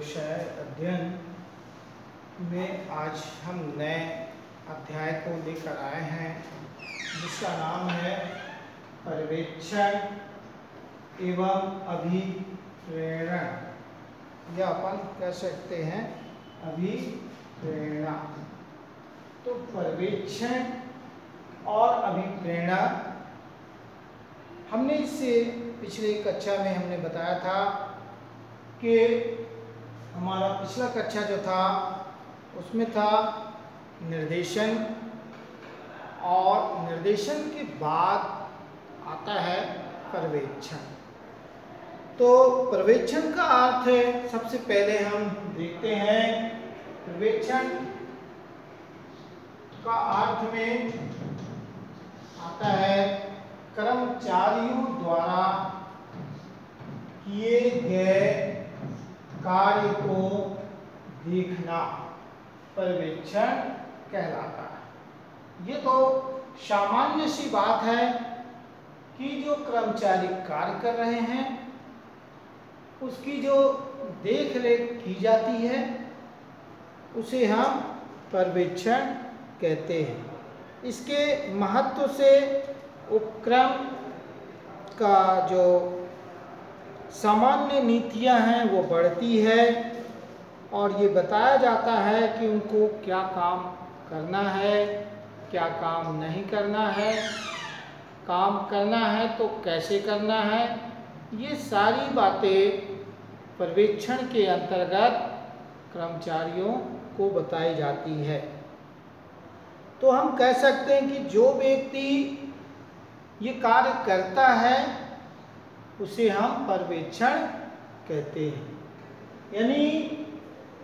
विषय अध्ययन में आज हम नए अध्याय को लेकर आए हैं जिसका नाम है पर्यवेक्षण एवं अभिप्रेरण या अपन कह सकते हैं अभिप्रेरणा। तो पर्यवेक्षण और अभिप्रेरण हमने इससे पिछले कक्षा में हमने बताया था कि हमारा पिछला कक्षा जो था उसमें था निर्देशन और निर्देशन के बाद आता है पर्यवेक्षण। तो पर्यवेक्षण का अर्थ है, सबसे पहले हम देखते हैं पर्यवेक्षण का अर्थ में आता है कर्मचारियों द्वारा किए गए कार्य को देखना पर्यवेक्षण कहलाता है। ये तो सामान्य सी बात है कि जो कर्मचारी कार्य कर रहे हैं उसकी जो देख रेख की जाती है उसे हम पर्यवेक्षण कहते हैं। इसके महत्व से उपक्रम का जो सामान्य नीतियां हैं वो बढ़ती है और ये बताया जाता है कि उनको क्या काम करना है, क्या काम नहीं करना है, काम करना है तो कैसे करना है। ये सारी बातें पर्यवेक्षण के अंतर्गत कर्मचारियों को बताई जाती है। तो हम कह सकते हैं कि जो व्यक्ति ये कार्य करता है उसे हम पर्यवेक्षण कहते हैं। यानी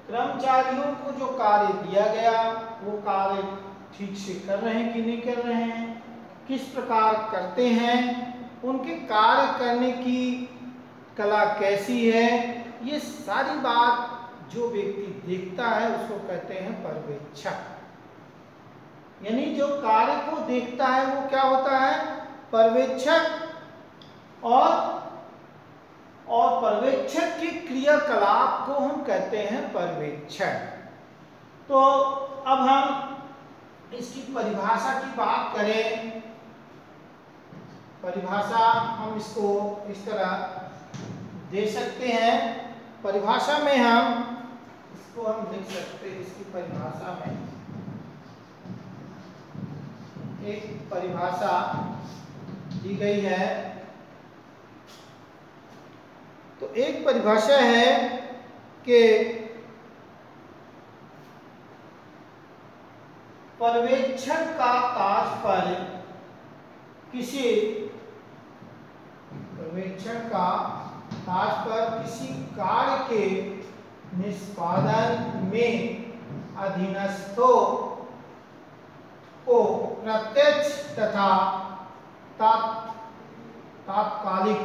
कर्मचारियों को जो कार्य दिया गया वो कार्य ठीक से कर रहे हैं कि नहीं कर रहे हैं, किस प्रकार करते हैं, उनके कार्य करने की कला कैसी है, ये सारी बात जो व्यक्ति देखता है उसको कहते हैं पर्यवेक्षक। यानी जो कार्य को देखता है वो क्या होता है, पर्यवेक्षक। और पर्यवेक्षक की क्रियाकलाप को हम कहते हैं पर्यवेक्षण। तो अब हम इसकी परिभाषा की बात करें, परिभाषा हम इसको इस तरह दे सकते हैं। परिभाषा में हम इसको हम लिख सकते हैं, इसकी परिभाषा में एक परिभाषा दी गई है। तो एक परिभाषा है कि पर्यवेक्षण का तात्पर्य किसी कार्य के निष्पादन में अधीनस्थों को प्रत्यक्ष तथा तात्कालिक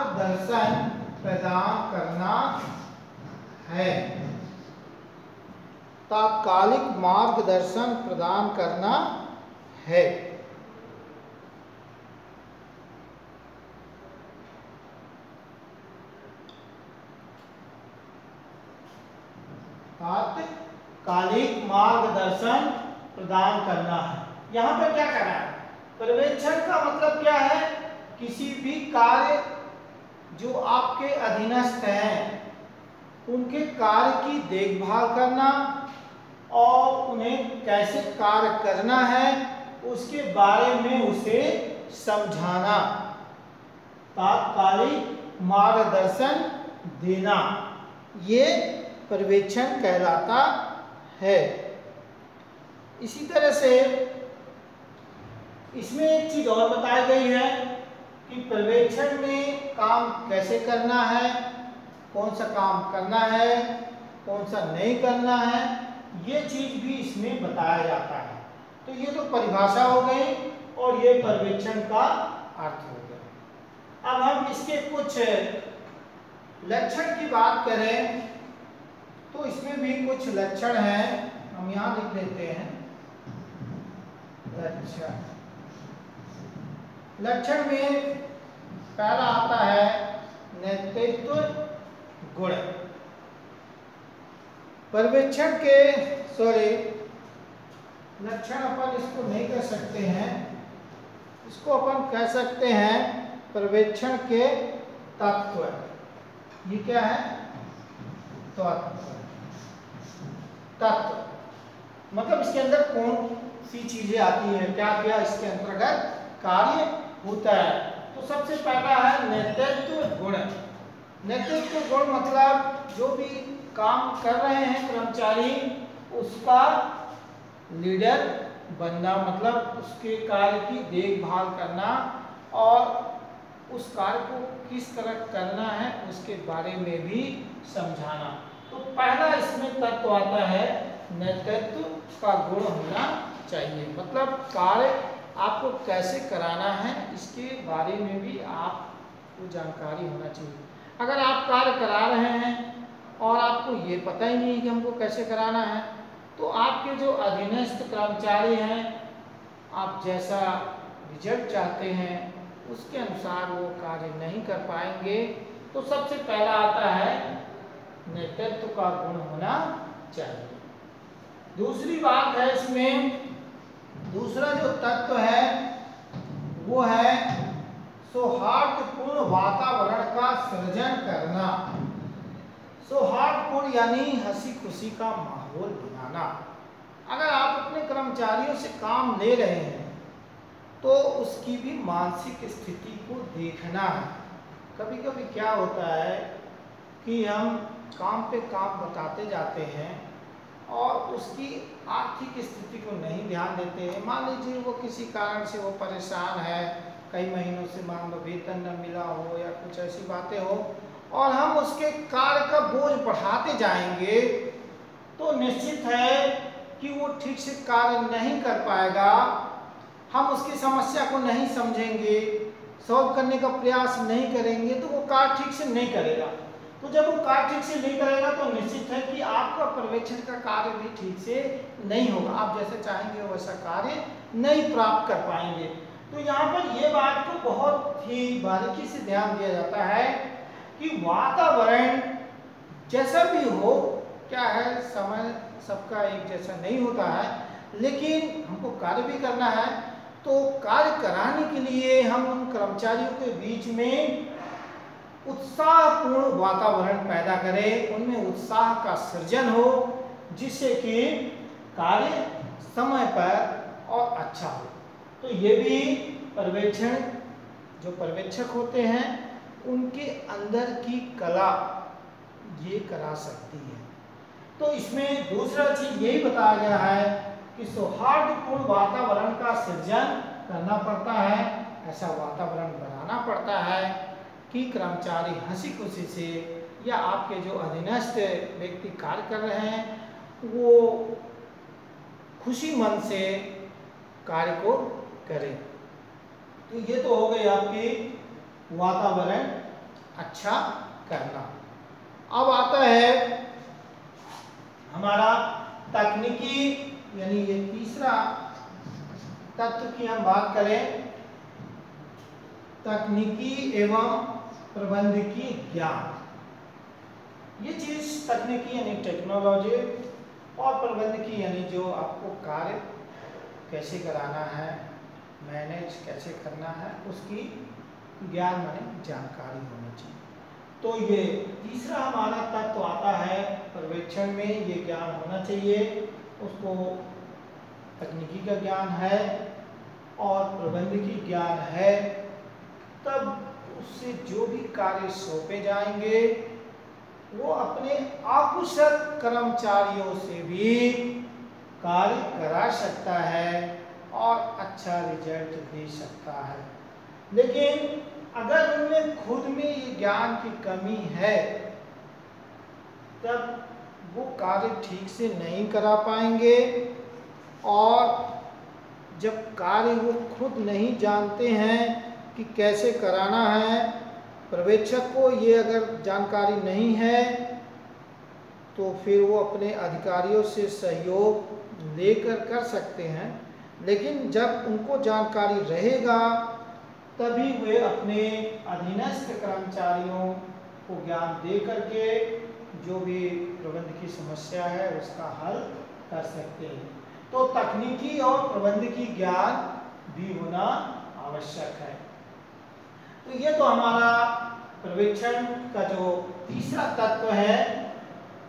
मार्गदर्शन प्रदान करना है। तात्कालिक मार्गदर्शन प्रदान करना है। तात्कालिक मार्गदर्शन प्रदान करना है। यहाँ पर क्या करना है, पर्यवेक्षण का मतलब क्या है, किसी भी कार्य जो आपके अधीनस्थ हैं उनके कार्य की देखभाल करना और उन्हें कैसे कार्य करना है उसके बारे में उसे समझाना, तात्कालिक मार्गदर्शन देना, ये पर्यवेक्षण कहलाता है। इसी तरह से इसमें एक चीज और बताई गई है कि पर्यवेक्षण में काम कैसे करना है, कौन सा काम करना है, कौन सा नहीं करना है, ये चीज भी इसमें बताया जाता है। तो ये तो परिभाषा हो गई और ये पर्यवेक्षण का अर्थ हो गया। अब हम इसके कुछ लक्षण की बात करें तो इसमें भी कुछ लक्षण हैं, हम यहाँ लिख देते हैं। लक्षण। लक्षण में पहला आता है नेतृत्व गुण। पर्यवेक्षण के लक्षण अपन इसको नहीं कह सकते हैं, इसको अपन कह सकते हैं पर्यवेक्षण के तत्व। ये क्या है? तत्व मतलब इसके अंदर कौन सी चीजें आती हैं, क्या क्या इसके अंतर्गत कार्य होता है। तो सबसे पहला है नेतृत्व गुण। नेतृत्व गुण मतलब जो भी काम कर रहे हैं कर्मचारी, उसका लीडर बनना, मतलब उसके कार्य की देखभाल करना और उस कार्य को किस तरह करना है उसके बारे में भी समझाना। तो पहला इसमें तत्व आता है नेतृत्व का गुण होना चाहिए, मतलब कार्य आपको कैसे कराना है इसके बारे में भी आपको जानकारी होना चाहिए। अगर आप कार्य करा रहे हैं और आपको ये पता ही नहीं है कि हमको कैसे कराना है, तो आपके जो अधीनस्थ कर्मचारी हैं, आप जैसा रिजल्ट चाहते हैं उसके अनुसार वो कार्य नहीं कर पाएंगे। तो सबसे पहला आता है नेतृत्व का गुण होना चाहिए। दूसरी बात है इसमें, दूसरा जो तत्व है वो है सौहार्दपूर्ण वातावरण का सृजन करना। सौहार्दपूर्ण यानी हंसी खुशी का माहौल बनाना। अगर आप अपने कर्मचारियों से काम ले रहे हैं तो उसकी भी मानसिक स्थिति को देखना है। कभी कभी क्या होता है कि हम काम पे काम बताते जाते हैं और उसकी आर्थिक स्थिति को नहीं ध्यान देते हैं। मान लीजिए वो किसी कारण से वो परेशान है, कई महीनों से मान लो वेतन न मिला हो या कुछ ऐसी बातें हो, और हम उसके कार्य का बोझ बढ़ाते जाएंगे तो निश्चित है कि वो ठीक से कार्य नहीं कर पाएगा। हम उसकी समस्या को नहीं समझेंगे, सॉल्व करने का प्रयास नहीं करेंगे तो वो कार्य ठीक से नहीं करेगा। तो जब वो कार्य ठीक से नहीं करेगा तो निश्चित है कि आपका पर्यवेक्षण का कार्य भी ठीक से नहीं होगा। आप जैसे चाहेंगे वैसा कार्य नहीं प्राप्त कर पाएंगे। तो यहाँ पर ये बात को बहुत ही बारीकी से ध्यान दिया जाता है कि वातावरण जैसा भी हो, क्या है समय सबका एक जैसा नहीं होता है, लेकिन हमको कार्य भी करना है। तो कार्य कराने के लिए हम उन कर्मचारियों के बीच में उत्साहपूर्ण वातावरण पैदा करें, उनमें उत्साह का सृजन हो, जिससे कि कार्य समय पर और अच्छा हो। तो ये भी पर्यवेक्षण, जो पर्यवेक्षक होते हैं उनके अंदर की कला ये करा सकती है। तो इसमें दूसरा चीज यही बताया गया है कि सौहार्दपूर्ण वातावरण का सृजन करना पड़ता है, ऐसा वातावरण बनाना पड़ता है कि कर्मचारी हंसी खुशी से, या आपके जो अधीनस्थ व्यक्ति कार्य कर रहे हैं वो खुशी मन से कार्य को करें। तो ये तो हो गई आपकी वातावरण अच्छा करना। अब आता है हमारा तकनीकी, यानी ये तीसरा तत्व की हम बात करें, तकनीकी एवं प्रबंधकीय ज्ञान। ये चीज तकनीकी यानी टेक्नोलॉजी और प्रबंधकीय यानी जो आपको कार्य कैसे कराना है, मैनेज कैसे करना है, उसकी ज्ञान माने जानकारी होनी चाहिए। तो ये तीसरा हमारा तत्व आता है पर्यवेक्षण में, ये ज्ञान होना चाहिए। उसको तकनीकी का ज्ञान है और प्रबंधकीय ज्ञान है, तब उससे जो भी कार्य सौंपे जाएंगे वो अपने अकुशल कर्मचारियों से भी कार्य करा सकता है और अच्छा रिजल्ट दे सकता है। लेकिन अगर उनमें खुद में ये ज्ञान की कमी है तब वो कार्य ठीक से नहीं करा पाएंगे, और जब कार्य वो खुद नहीं जानते हैं कि कैसे कराना है, पर्यवेक्षक को ये अगर जानकारी नहीं है तो फिर वो अपने अधिकारियों से सहयोग लेकर कर सकते हैं, लेकिन जब उनको जानकारी रहेगा तभी वे अपने अधीनस्थ कर्मचारियों को ज्ञान दे करके जो भी प्रबंध की समस्या है उसका हल कर सकते हैं। तो तकनीकी और प्रबंधकीय ज्ञान भी होना आवश्यक है। तो ये तो हमारा पर्यवेक्षण का जो तीसरा तत्व है।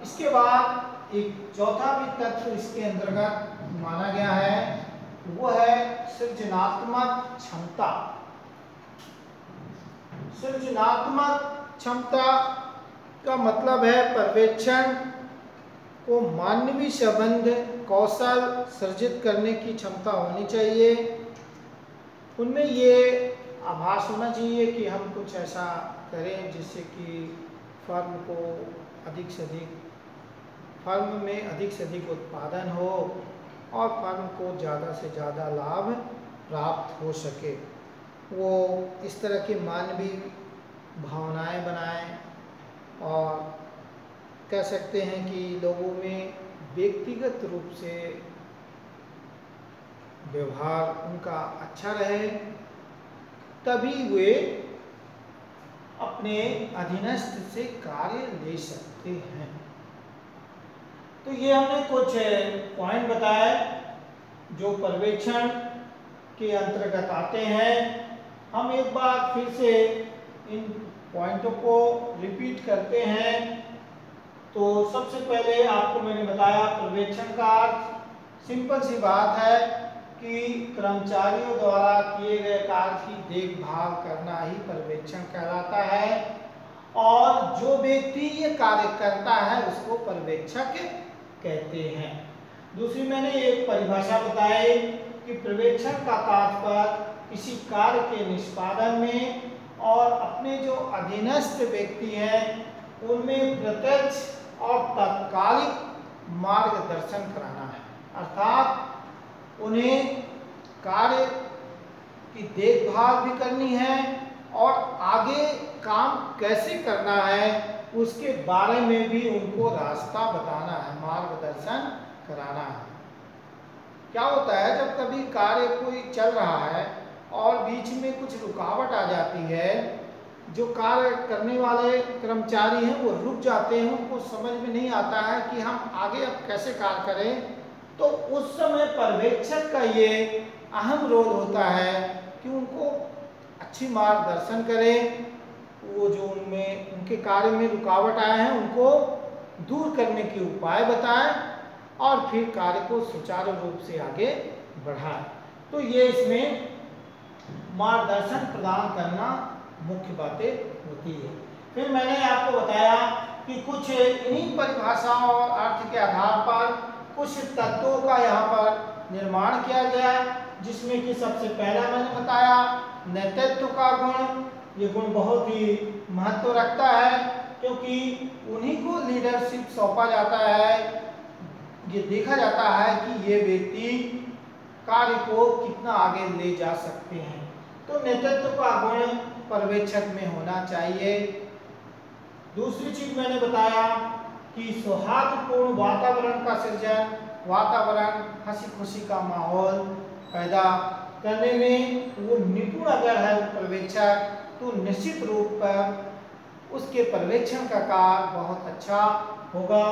इसके बाद एक चौथा भी तत्व इसके अंतर्गत माना गया है, वो है सृजनात्मक क्षमता। सृजनात्मक क्षमता का मतलब है पर्यवेक्षण को मानवीय संबंध कौशल सृजित करने की क्षमता होनी चाहिए। उनमें ये आभास होना चाहिए कि हम कुछ ऐसा करें जिससे कि फर्म को अधिक से अधिक फर्म में अधिक से अधिक उत्पादन हो और फर्म को ज़्यादा से ज़्यादा लाभ प्राप्त हो सके। वो इस तरह की मानवीय भावनाएं बनाएं और कह सकते हैं कि लोगों में व्यक्तिगत रूप से व्यवहार उनका अच्छा रहे, तभी वे अपने अधीनस्थ से कार्य ले सकते हैं। तो ये हमने कुछ पॉइंट बताए जो पर्यवेक्षण के अंतर्गत आते हैं। हम एक बार फिर से इन पॉइंटों को रिपीट करते हैं। तो सबसे पहले आपको मैंने बताया पर्यवेक्षण का अर्थ सिंपल सी बात है कि कर्मचारियों द्वारा किए गए कार्य की देखभाल करना ही पर्यवेक्षण कहलाता है, और जो व्यक्ति ये कार्य करता है उसको पर्यवेक्षक कहते हैं। दूसरी मैंने एक परिभाषा बताई कि पर्यवेक्षण का तात्पर्य किसी कार्य के निष्पादन में और अपने जो अधीनस्थ व्यक्ति हैं उनमें प्रत्यक्ष और तात्कालिक मार्गदर्शन कराना है, अर्थात उन्हें कार्य की देखभाल भी करनी है और आगे काम कैसे करना है उसके बारे में भी उनको रास्ता बताना है, मार्गदर्शन कराना है। क्या होता है जब कभी कार्य कोई चल रहा है और बीच में कुछ रुकावट आ जाती है, जो कार्य करने वाले कर्मचारी हैं वो रुक जाते हैं, उनको समझ में नहीं आता है कि हम आगे अब कैसे कार्य करें। तो उस समय पर्यवेक्षक का ये अहम रोल होता है कि उनको अच्छी मार्गदर्शन करें, वो जो उनमें उनके कार्य में रुकावट आए हैं उनको दूर करने के उपाय बताएं और फिर कार्य को सुचारू रूप से आगे बढ़ाएं। तो ये इसमें मार्गदर्शन प्रदान करना मुख्य बातें होती है। फिर मैंने आपको बताया कि कुछ इन्हीं परिभाषाओं और अर्थ के आधार पर कुछ तत्वों का यहाँ पर निर्माण किया गया, जिसमें कि सबसे पहला मैंने बताया नेतृत्व का गुण। ये गुण बहुत ही महत्व रखता है क्योंकि उन्हीं को लीडरशिप सौंपा जाता है। ये देखा जाता है कि ये व्यक्ति कार्य को कितना आगे ले जा सकते हैं। तो नेतृत्व का गुण पर्यवेक्षक में होना चाहिए। दूसरी चीज मैंने बताया कि सौहार्दपूर्ण वातावरण का सृजन, वातावरण हंसी खुशी का माहौल पैदा करने में वो निपुण अगर है पर्यवेक्षक तो निश्चित रूप पर उसके पर्यवेक्षण का कार्य बहुत अच्छा होगा।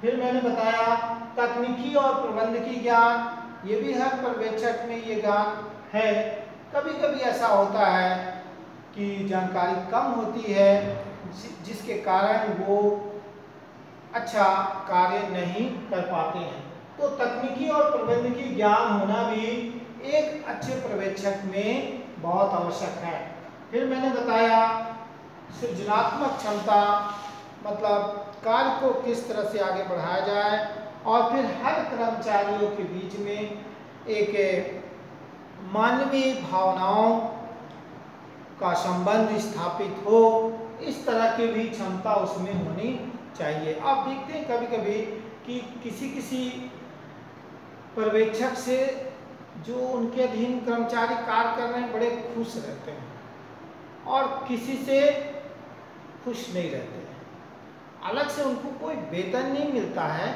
फिर मैंने बताया तकनीकी और प्रबंधकीय ज्ञान, ये भी हर पर्यवेक्षक में ये ज्ञान है। कभी कभी ऐसा होता है कि जानकारी कम होती है जिसके कारण वो अच्छा कार्य नहीं कर पाते हैं। तो तकनीकी और प्रबंधकीय ज्ञान होना भी एक अच्छे पर्यवेक्षक में बहुत आवश्यक है। फिर मैंने बताया सृजनात्मक क्षमता, मतलब कार्य को किस तरह से आगे बढ़ाया जाए और फिर हर कर्मचारियों के बीच में एक मानवीय भावनाओं का संबंध स्थापित हो, इस तरह की भी क्षमता उसमें होनी चाहिए। आप देखते हैं कभी कभी कि किसी पर्यवेक्षक से जो उनके अधीन कर्मचारी कार्य कर रहे हैं बड़े खुश रहते हैं और किसी से खुश नहीं रहते हैं। अलग से उनको कोई वेतन नहीं मिलता है,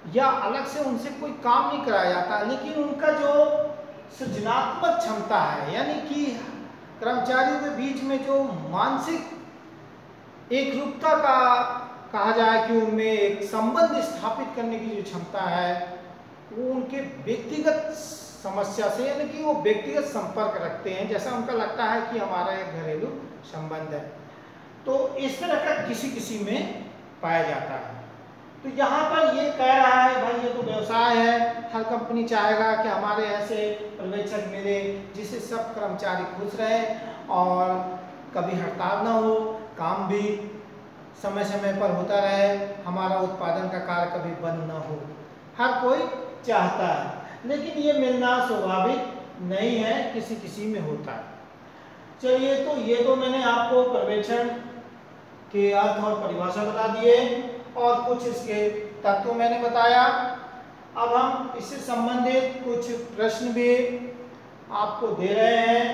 या अलग से उनसे कोई काम नहीं कराया जाता, लेकिन उनका जो सृजनात्मक क्षमता है, यानी कि कर्मचारियों के बीच में जो मानसिक एकरूपता का कहा जाए कि उनमें एक संबंध स्थापित करने की जो क्षमता है, वो उनके व्यक्तिगत समस्या से, यानी कि वो व्यक्तिगत संपर्क रखते हैं, जैसा उनका लगता है कि हमारा एक घरेलू संबंध है। तो इस तरह का किसी किसी में पाया जाता है। तो यहाँ पर ये कह रहा है भाई ये तो व्यवसाय है, हर कंपनी चाहेगा कि हमारे ऐसे पर्यवेक्षक मिले जिससे सब कर्मचारी खुश रहे और कभी हड़ताल ना हो, काम भी समय समय पर होता रहे, हमारा उत्पादन का कार्य कभी बंद ना हो, हर कोई चाहता है। लेकिन ये मिलना स्वाभाविक नहीं है, किसी किसी में होता है। चलिए, तो ये तो मैंने आपको पर्यवेक्षण के अर्थ और परिभाषा बता दिए और कुछ इसके तत्व मैंने बताया। अब हम इससे संबंधित कुछ प्रश्न भी आपको दे रहे हैं,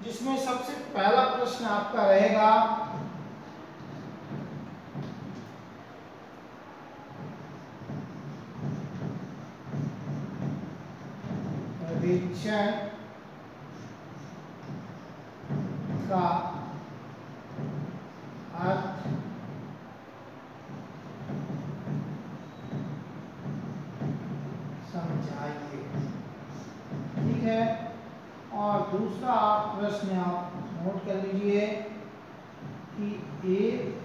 जिसमें सबसे पहला प्रश्न आपका रहेगा पर्यवेक्षण का अर्थ समझाइए। ठीक है, और दूसरा प्रश्न आप नोट कर लीजिए कि एक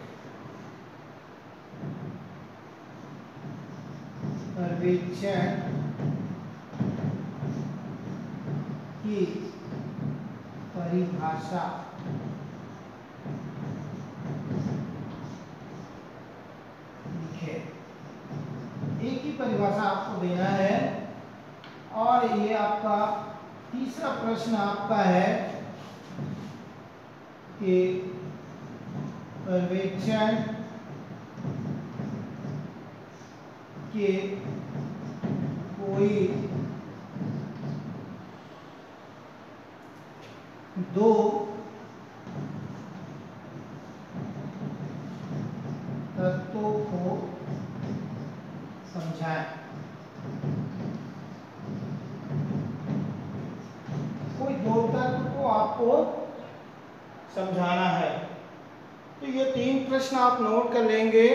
पर्यवेक्षण की परिभाषा लिखे। एक ही परिभाषा आपको देना है। और ये आपका तीसरा प्रश्न आपका है कि पर्यवेक्षण के कोई दो तत्वों को समझाएं। कोई दो तत्व को आपको समझाना है। तो ये 3 प्रश्न आप नोट कर लेंगे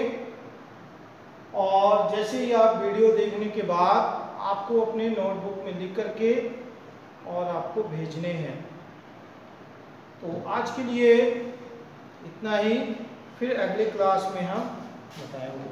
और जैसे ही आप वीडियो देखने के बाद आपको अपने नोटबुक में लिख करके और आपको भेजने हैं। तो आज के लिए इतना ही, फिर अगले क्लास में हम बताएंगे।